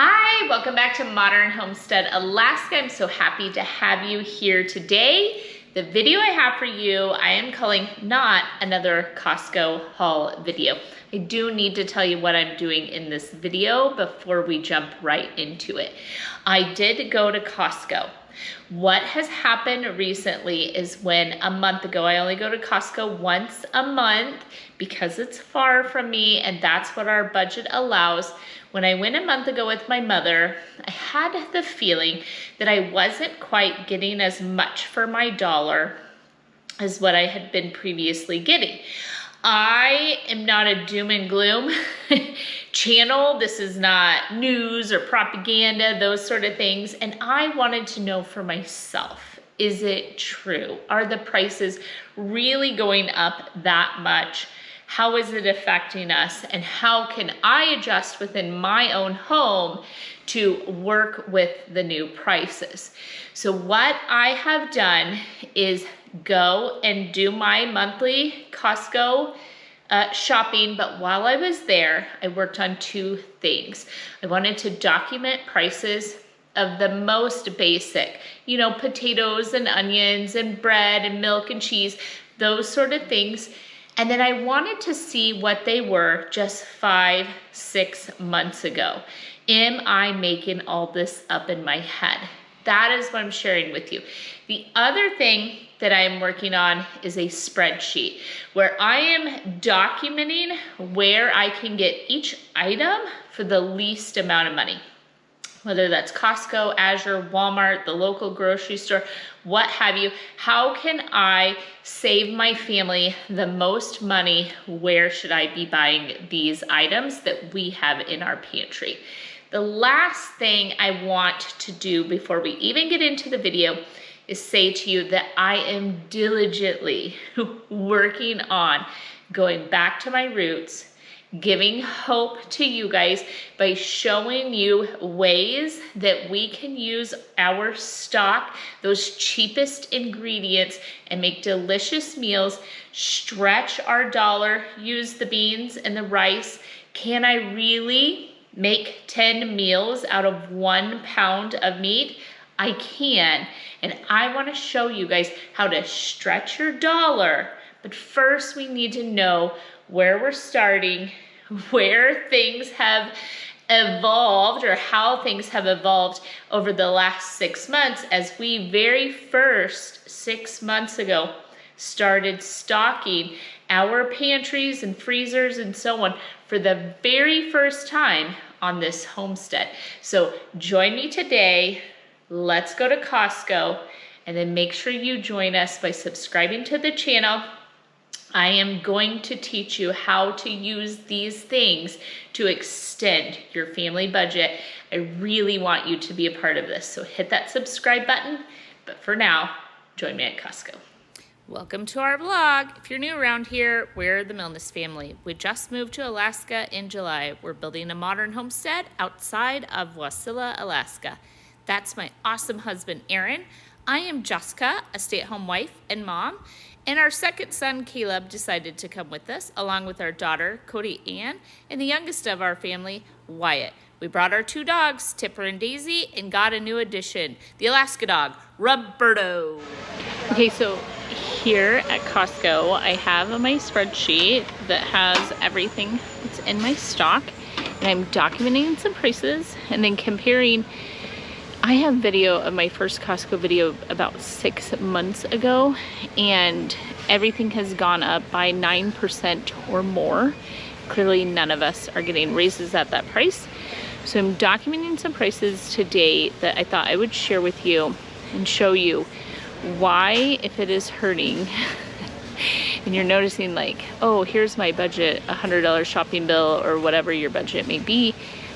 Hi, welcome back to Modern Homestead, Alaska. I'm so happy to have you here today. The video I have for you, I am calling not another Costco haul video. I do need to tell you what I'm doing in this video before we jump right into it. I did go to Costco. What has happened recently is when a month ago, I only go to Costco once a month because it's far from me and that's what our budget allows. When I went a month ago with my mother, I had the feeling that I wasn't quite getting as much for my dollar as what I had been previously getting. I am not a doom and gloom channel. This is not news or propaganda, those sort of things. And I wanted to know for myself, is it true? Are the prices really going up that much? How is it affecting us? And how can I adjust within my own home to work with the new prices? So what I have done is go and do my monthly Costco shopping, but while I was there, I worked on two things. I wanted to document prices of the most basic, potatoes and onions and bread and milk and cheese, those sort of things. And then I wanted to see what they were just 5-6 months ago. Am I making all this up in my head? That is what I'm sharing with you. The other thing that I'm working on is a spreadsheet where I am documenting where I can get each item for the least amount of money. Whether that's Costco, Azure, Walmart, the local grocery store, what have you. How can I save my family the most money? Where should I be buying these items that we have in our pantry? The last thing I want to do before we even get into the video is say to you that I am diligently working on going back to my roots, giving hope to you guys by showing you ways that we can use our stock, those cheapest ingredients, and make delicious meals, stretch our dollar, use the beans and the rice. Can I really make 10 meals out of 1 pound of meat? I can, and I want to show you guys how to stretch your dollar. But first we need to know where we're starting, where things have evolved or how things have evolved over the last 6 months, as we very first 6 months ago started stocking our pantries and freezers and so on for the very first time on this homestead. So join me today. Let's go to Costco, and then make sure you join us by subscribing to the channel. I am going to teach you how to use these things to extend your family budget. I really want you to be a part of this. So hit that subscribe button. But for now, join me at Costco. Welcome to our vlog. If you're new around here, we're the Milnes family. We just moved to Alaska in July. We're building a modern homestead outside of Wasilla, Alaska. That's my awesome husband, Aaron. I am Jessica, a stay-at-home wife and mom. And our second son, Caleb, decided to come with us, along with our daughter, Cody Ann, and the youngest of our family, Wyatt. We brought our 2 dogs, Tipper and Daisy, and got a new addition, the Alaska dog, Roberto. Okay, so here at Costco, I have my spreadsheet that has everything that's in my stock, and I'm documenting some prices and then comparing. I have video of my first Costco video about 6 months ago, and everything has gone up by 9% or more. Clearly none of us are getting raises at that price. So I'm documenting some prices today that I thought I would share with you and show you why, if it is hurting and you're noticing like, oh, here's my budget, $100 shopping bill or whatever your budget may be,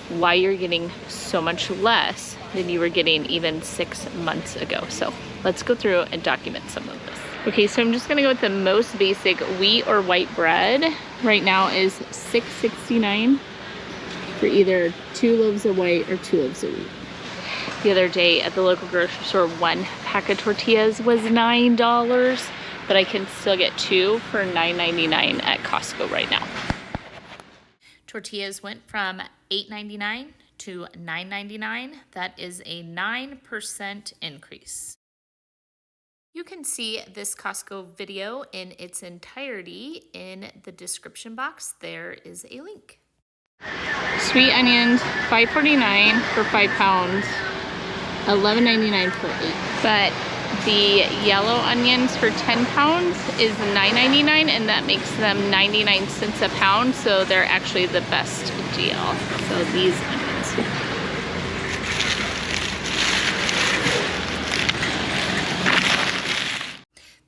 why you're getting so much less than you were getting even 6 months ago. So let's go through and document some of this. Okay, so I'm just gonna go with the most basic. Wheat or white bread right now is $6.69 for either 2 loaves of white or 2 loaves of wheat. The other day at the local grocery store, 1 pack of tortillas was $9, but I can still get 2 for $9.99 at Costco right now. Tortillas went from $8.99 to $9.99. That is a 9% increase. You can see this Costco video in its entirety in the description box. There is a link. Sweet onions, $5.49 for 5 pounds, $11.99 for 8. But the yellow onions for 10 pounds is $9.99, and that makes them 99 cents a pound, so they're actually the best deal. So these onions.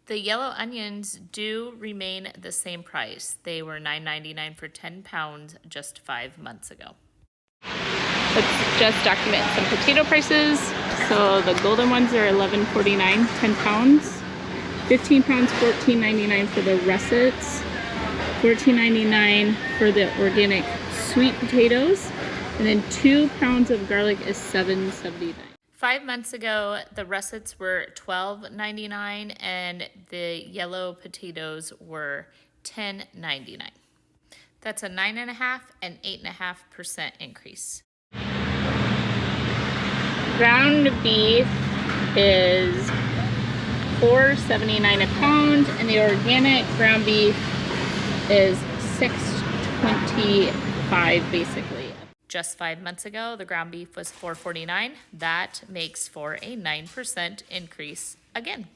The yellow onions do remain the same price. They were $9.99 for 10 pounds just 5 months ago. Let's just document some potato prices. So the golden ones are $11.49, 10 pounds. 15 pounds, $14.99 for the russets. $14.99 for the organic sweet potatoes. And then 2 pounds of garlic is $7.79. 5 months ago, the russets were $12.99 and the yellow potatoes were $10.99. That's a 9.5% and 8.5% increase. Ground beef is $4.79 a pound, and the organic ground beef is $6.25 basically. Just 5 months ago, the ground beef was $4.49. That makes for a 9% increase again.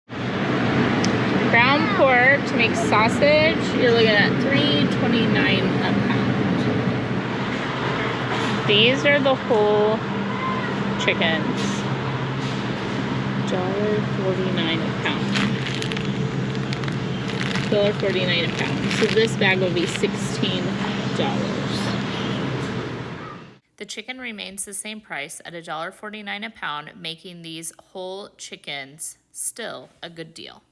Ground pork to make sausage, you're looking at $3.29 a pound. These are the whole chickens. $1.49 a pound. $1.49 a pound. So this bag will be $16. The chicken remains the same price at $1.49 a pound, making these whole chickens still a good deal.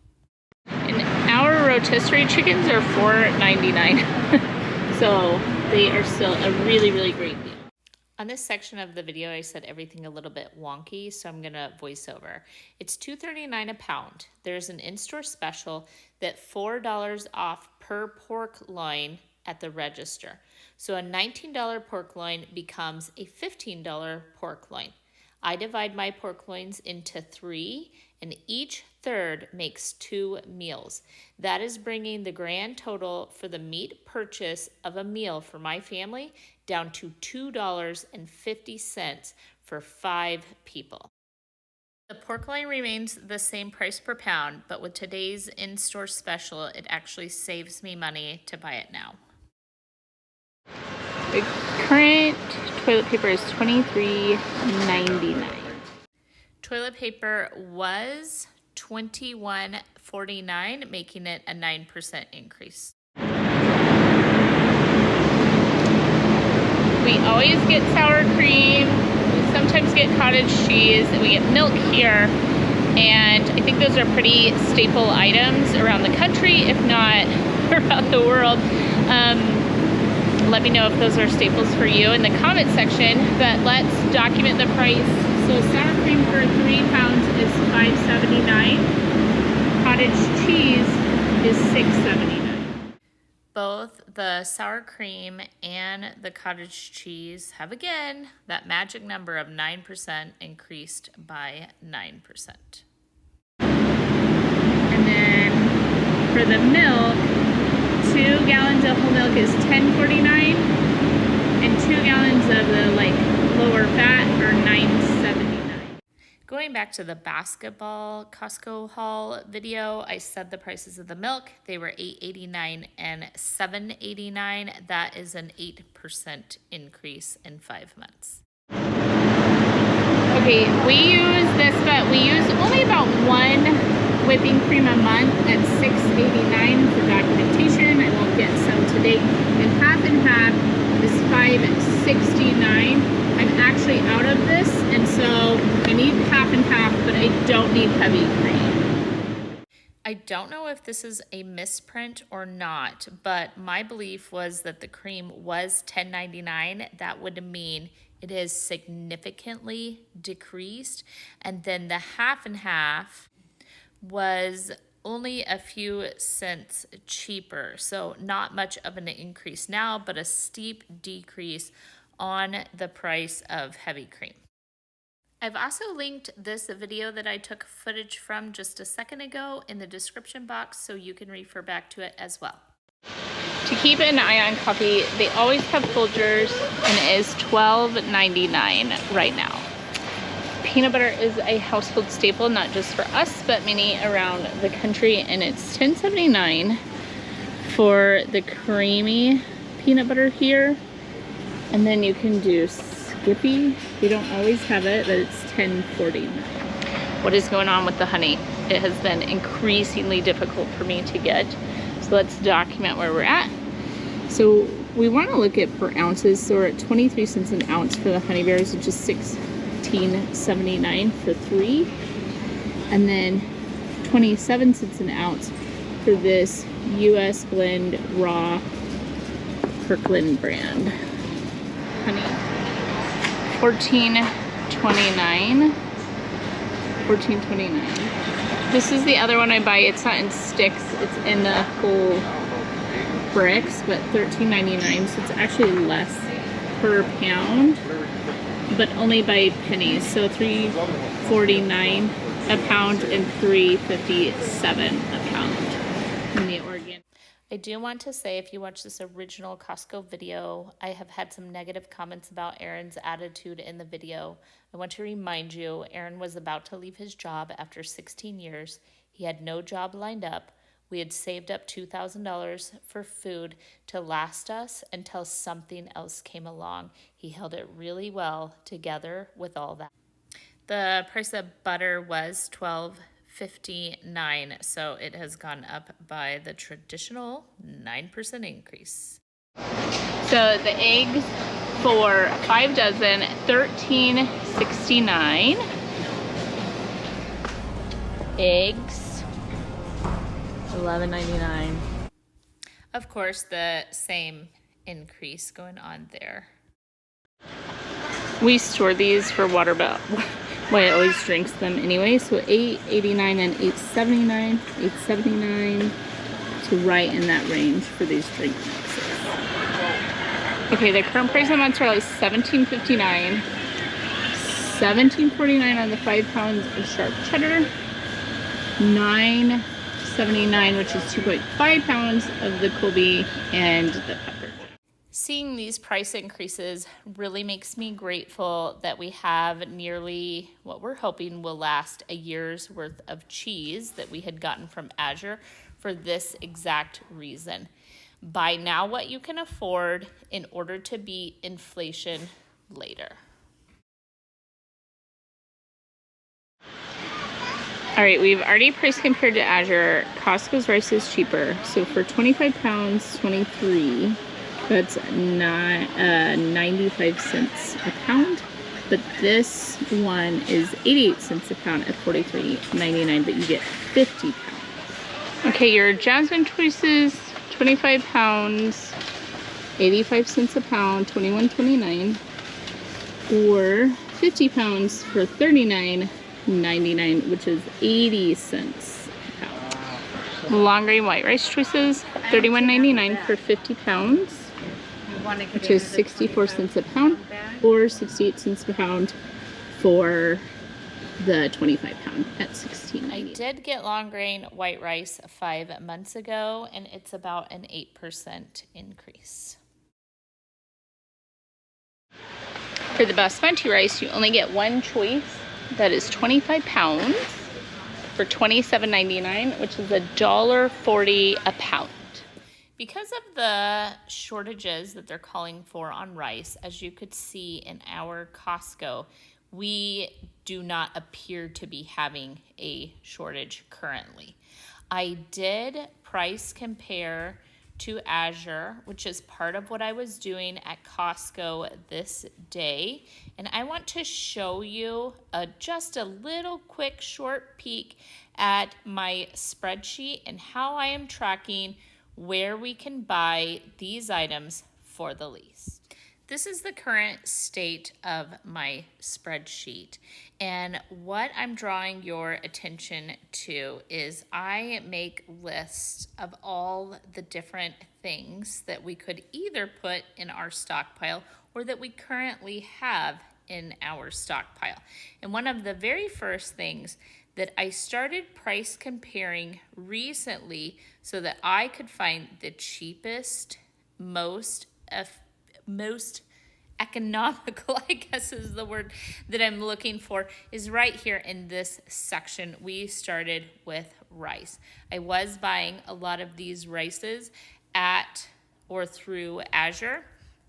And our rotisserie chickens are $4.99. So they are still a really, really great deal. On this section of the video, I said everything a little bit wonky, so I'm gonna voice over. It's $2.39 a pound. There's an in-store special that $4 off per pork loin at the register. So a $19 pork loin becomes a $15 pork loin. I divide my pork loins into 3, and each third makes 2 meals. That is bringing the grand total for the meat purchase of a meal for my family down to $2.50 for 5 people. The pork loin remains the same price per pound, but with today's in-store special, it actually saves me money to buy it now. The current toilet paper is $23.99. Toilet paper was $21.49, making it a 9% increase. We always get sour cream, we sometimes get cottage cheese, and we get milk here. And I think those are pretty staple items around the country, if not around the world. Let me know if those are staples for you in the comment section, but let's document the price. So sour cream for 3 pounds is $5.79. Cottage cheese is $6.79. Both the sour cream and the cottage cheese have, again, that magic number of 9% increased by 9%. And then for the milk, 2 gallons of whole milk is $10.49, and 2 gallons of the lower fat are $9.79. Going back to the basketball Costco haul video, I said the prices of the milk. They were $8.89 and $7.89. That is an 8% increase in 5 months. Okay, we use this, but we use only about 1 whipping cream a month at $6.89 for documentation. I won't get some today. And half is $5.69. I'm actually out of this, and so I need half and half, but I don't need heavy cream. I don't know if this is a misprint or not, but my belief was that the cream was $10.99. That would mean it is significantly decreased, and then the half and half was only a few cents cheaper, so not much of an increase now, but a steep decrease on the price of heavy cream. I've also linked this video that I took footage from just a second ago in the description box, so you can refer back to it as well. To keep an eye on coffee, they always have Folgers, and it is $12.99 right now. Peanut butter is a household staple, not just for us, but many around the country, and it's $10.79 for the creamy peanut butter here. And then you can do Skippy. We don't always have it, but it's $10.49. What is going on with the honey? It has been increasingly difficult for me to get. So let's document where we're at. So we want to look at per ounces. So we're at 23 cents an ounce for the honey bears, which is $16.79 for 3. And then 27 cents an ounce for this US Blend Raw Kirkland brand honey. $14.29. This is the other one I buy. It's not in sticks, it's in the whole bricks, but $13.99, so it's actually less per pound, but only by pennies. So $3.49 a pound and $3.57 a pound in the Oregon. I do want to say, if you watch this original Costco video, I have had some negative comments about Aaron's attitude in the video. I want to remind you, Aaron was about to leave his job after 16 years. He had no job lined up. We had saved up $2,000 for food to last us until something else came along. He held it really well together with all that. The price of butter was $12.59, so it has gone up by the traditional 9% increase. So the eggs for 5 dozen, $13.69. Eggs, $11.99. Of course, the same increase going on there. We store these for water, but Wyatt always drinks them anyway. So $8.89 and $8.79. $8.79 to right in that range for these drink mixes. Okay, the current price on mozzarella is $17.59. $17.49 on the 5 pounds of sharp cheddar. $9.79, which is 2.5 pounds of the Colby and the pepper. Seeing these price increases really makes me grateful that we have nearly what we're hoping will last a year's worth of cheese that we had gotten from Azure for this exact reason. Buy now what you can afford in order to beat inflation later. All right, we've already price compared to Azure. Costco's rice is cheaper. So for 25 pounds, 23, that's 95 cents a pound. But this one is 88 cents a pound at $43.99, but you get 50 pounds. Okay, your Jasmine choices, 25 pounds, 85 cents a pound, $21.29. Or 50 pounds for $39.99, which is 80 cents a pound. Long grain white rice choices, $31.99 for 50 pounds, which is 64 cents a pound, or 68 cents a pound for the 25 pound at $16.90. I did get long grain white rice 5 months ago, and it's about an 8% increase. For the basmati rice, you only get one choice. That is 25 pounds for $27.99, which is $1.40 a pound. Because of the shortages that they're calling for on rice, as you could see in our Costco, we do not appear to be having a shortage currently. I did price compare to Azure, which is part of what I was doing at Costco this day. And I want to show you just a little quick short peek at my spreadsheet and how I am tracking where we can buy these items for the least. This is the current state of my spreadsheet. And what I'm drawing your attention to is I make lists of all the different things that we could either put in our stockpile or that we currently have in our stockpile. And one of the very first things that I started price comparing recently so that I could find the cheapest, most economical, I guess is the word that I'm looking for, is right here in this section. We started with rice. I was buying a lot of these rices at or through Azure.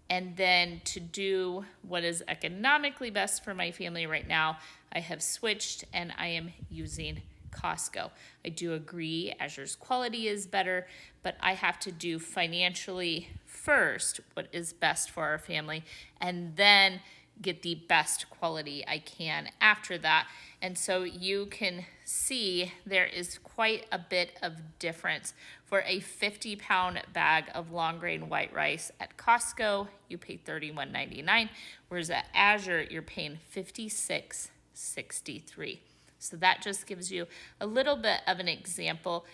And then to do what is economically best for my family right now, I have switched and I am using Costco. I do agree Azure's quality is better, but I have to do financially first what is best for our family and then get the best quality I can after that. And so you can see there is quite a bit of difference. For a 50-pound bag of long grain white rice at Costco, you pay $31.99, whereas at Azure, you're paying $56.63. So that just gives you a little bit of an example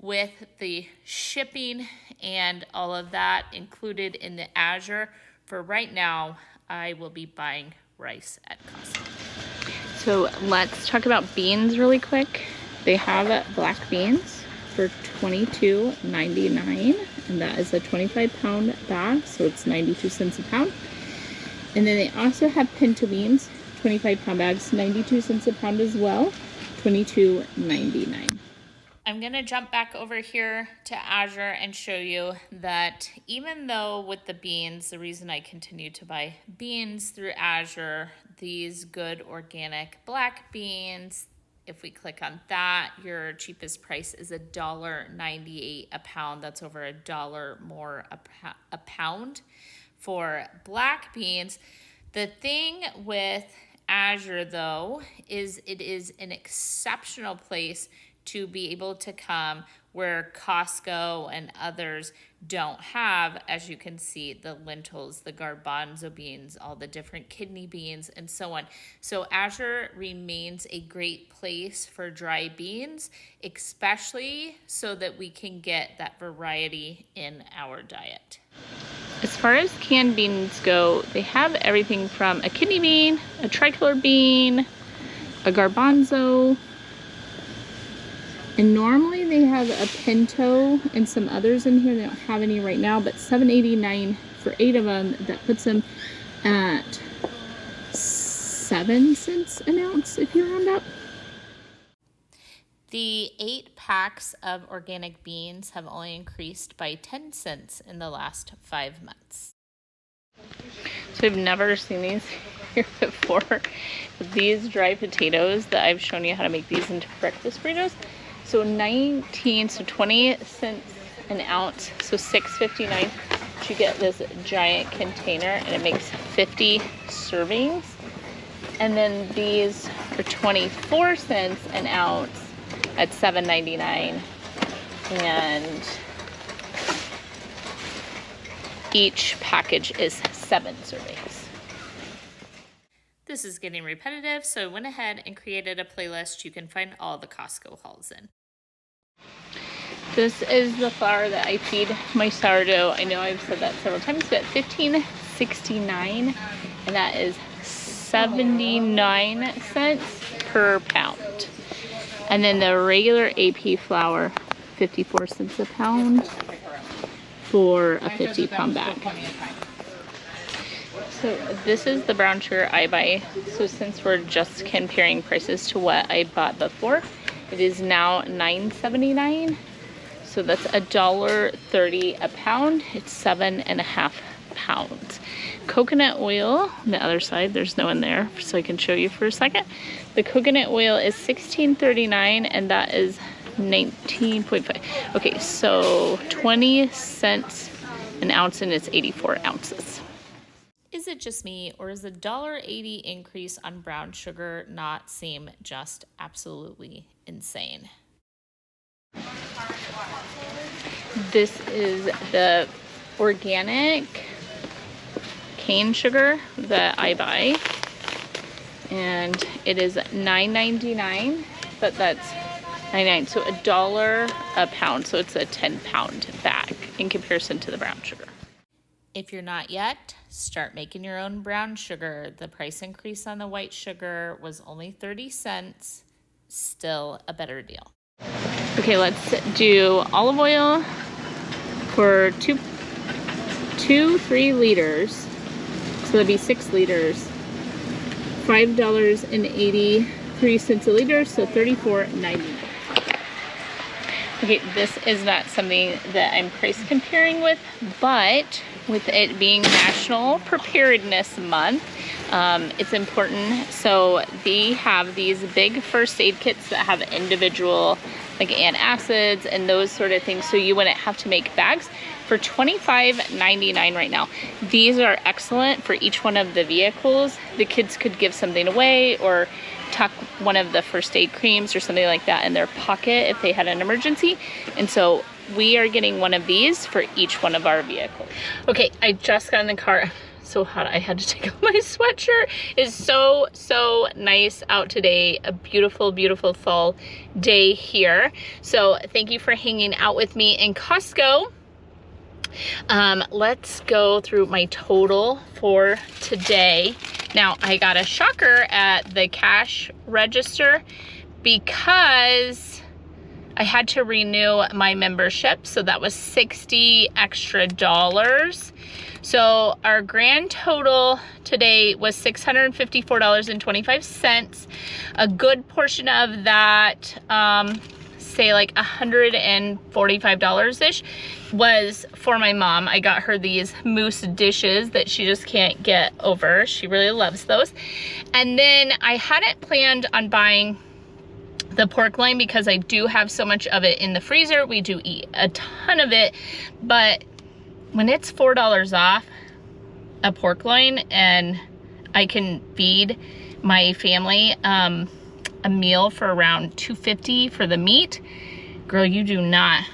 with the shipping and all of that included in the Azure. For right now, I will be buying rice at Costco. So let's talk about beans really quick. They have black beans for $22.99, and that is a 25-pound bag, so it's 92 cents a pound. And then they also have pinto beans, 25-pound bags, 92 cents a pound as well, $22.99. I'm gonna jump back over here to Azure and show you that even though with the beans, the reason I continue to buy beans through Azure, these good organic black beans, if we click on that, your cheapest price is $1.98 a pound. That's over $1 more a pound for black beans. The thing with Azure though, is it is an exceptional place to be able to come where Costco and others don't have. As you can see, the lentils, the garbanzo beans, all the different kidney beans, and so on. So Azure remains a great place for dry beans, especially so that we can get that variety in our diet. As far as canned beans go, they have everything from a kidney bean, a tricolor bean, a garbanzo, and normally they have a pinto and some others in here. They don't have any right now, but $7.89 for 8 of them. That puts them at 7 cents an ounce if you round up. The 8 packs of organic beans have only increased by 10 cents in the last 5 months. So I've never seen these here before. These dry potatoes that I've shown you how to make these into breakfast burritos. So 20 cents an ounce, so $6.59. You get this giant container and it makes 50 servings. And then these are 24 cents an ounce at $7.99. And each package is 7 servings. This is getting repetitive, so I went ahead and created a playlist you can find all the Costco hauls in. This is the flour that I feed my sourdough. I know I've said that several times, but $15.69, and that is 79 cents per pound. And then the regular AP flour, 54 cents a pound for a 50-pound bag. So this is the brown sugar I buy. So since we're just comparing prices to what I bought before, it is now $9.79. So that's $1.30 a pound. It's 7.5 pounds. Coconut oil on the other side, there's no one there, so I can show you for a second. The coconut oil is $16.39, and that is 19.5. Okay, so 20 cents an ounce, and it's 84 ounces. Is it just me, or is the $1.80 increase on brown sugar not seem just absolutely insane? This is the organic cane sugar that I buy, and it is $9.99, but that's 99, so $1 a pound, so it's a 10-pound bag in comparison to the brown sugar. If you're not yet, start making your own brown sugar. The price increase on the white sugar was only 30 cents. Still a better deal. Okay, let's do olive oil for 3 liters. So that'd be 6 liters. $5.83 a liter, so $34.90. Okay, this is not something that I'm price comparing with, but with it being National Preparedness Month, it's important. So they have these big first aid kits that have individual like antacids and those sort of things, so you wouldn't have to make bags, for $25.99 right now. These are excellent for each one of the vehicles. The kids could give something away or tuck one of the first aid creams or something like that in their pocket if they had an emergency. And so we are getting one of these for each one of our vehicles. Okay, I just got in the car. So hot, I had to take off my sweatshirt. It's so nice out today. A beautiful, beautiful fall day here. So thank you for hanging out with me in Costco. Let's go through my total for today. Now, I got a shocker at the cash register because I had to renew my membership, so that was $60 extra. So our grand total today was $654.25. A good portion of that, say like $145-ish, was for my mom. I got her these mousse dishes that she just can't get over. She really loves those. And then I hadn't planned on buying the pork loin because I do have so much of it in the freezer. We do eat a ton of it, but when it's $4 off a pork loin and I can feed my family a meal for around $2.50 for the meat, girl, you do not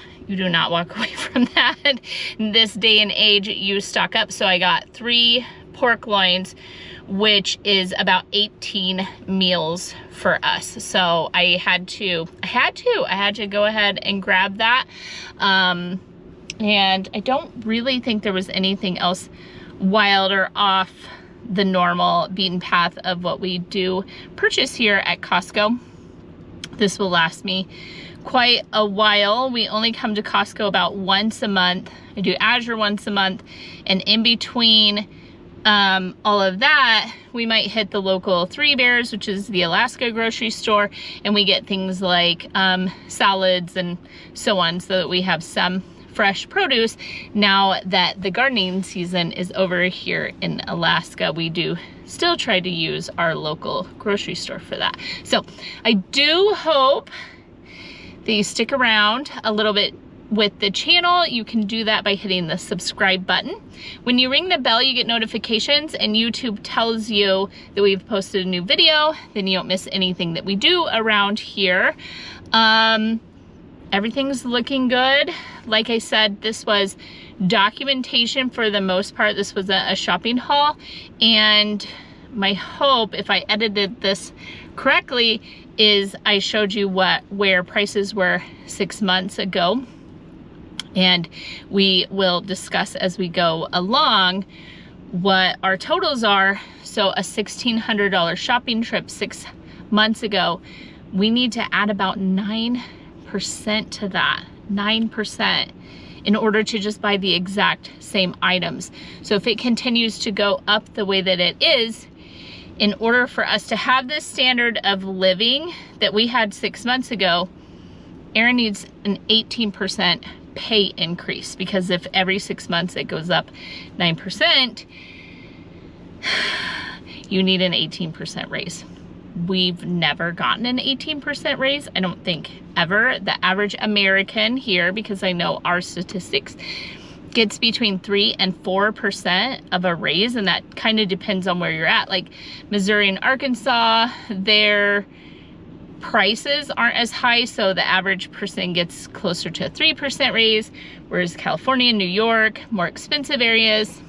walk away from that. In this day and age, you stock up. So I got 3 pork loins, which is about 18 meals for us. So I had to go ahead and grab that. And I don't really think there was anything else wild or off the normal beaten path of what we do purchase here at Costco. This will last me quite a while. We only come to Costco about once a month. I do Azure once a month, and in between all of that, we might hit the local Three Bears, which is the Alaska grocery store, and we get things like salads and so on, so that we have some fresh produce. Now that the gardening season is over here in Alaska, we do still try to use our local grocery store for that. So I do hope that you stick around a little bit with the channel. You can do that by hitting the subscribe button. When you ring the bell, you get notifications, and YouTube tells you that we've posted a new video. Then you don't miss anything that we do around here. Everything's looking good. Like I said, this was documentation for the most part. This was a shopping haul, and my hope, if I edited this correctly, is I showed you where prices were 6 months ago, and we will discuss as we go along what our totals are. So a $1,600 shopping trip 6 months ago, we need to add about 9% to that, 9%, in order to just buy the exact same items. So if it continues to go up the way that it is, in order for us to have this standard of living that we had 6 months ago, Aaron needs an 18% pay increase, because if every 6 months it goes up 9%, you need an 18% raise. We've never gotten an 18% raise, I don't think ever. The average American here, because I know our statistics, gets between 3 and 4% of a raise, and that kind of depends on where you're at. Like Missouri and Arkansas, their prices aren't as high, so the average person gets closer to a 3% raise, whereas California and New York, more expensive areas,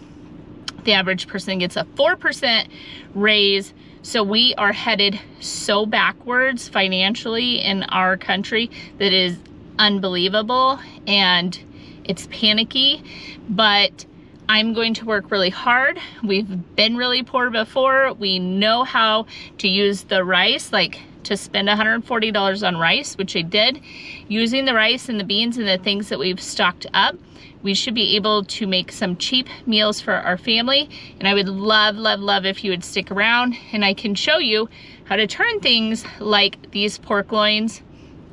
the average person gets a 4% raise. So we are headed so backwards financially in our country that is unbelievable, and it's panicky. But I'm going to work really hard. We've been really poor before. We know how to use the rice, like to spend $140 on rice, which I did. Using the rice and the beans and the things that we've stocked up, we should be able to make some cheap meals for our family. And I would love, love, love if you would stick around, and I can show you how to turn things like these pork loins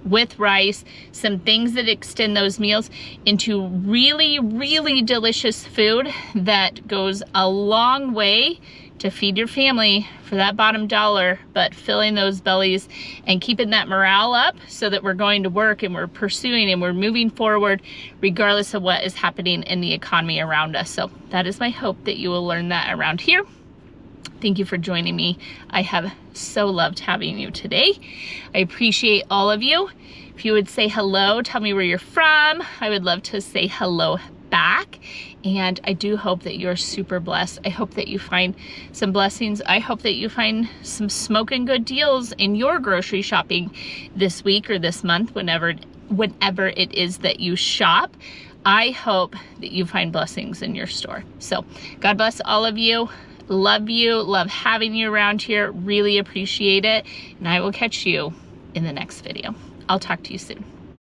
with rice, some things that extend those meals into really, really delicious food that goes a long way to feed your family for that bottom dollar, but filling those bellies and keeping that morale up so that we're going to work and we're pursuing and we're moving forward regardless of what is happening in the economy around us. So that is my hope, that you will learn that around here. Thank you for joining me. I have so loved having you today. I appreciate all of you. If you would say hello, tell me where you're from. I would love to say hello back. And I do hope that you're super blessed. I hope that you find some blessings. I hope that you find some smoking good deals in your grocery shopping this week or this month, whenever it is that you shop. I hope that you find blessings in your store. So God bless all of you. Love you, love having you around here, really appreciate it, and I will catch you in the next video. I'll talk to you soon.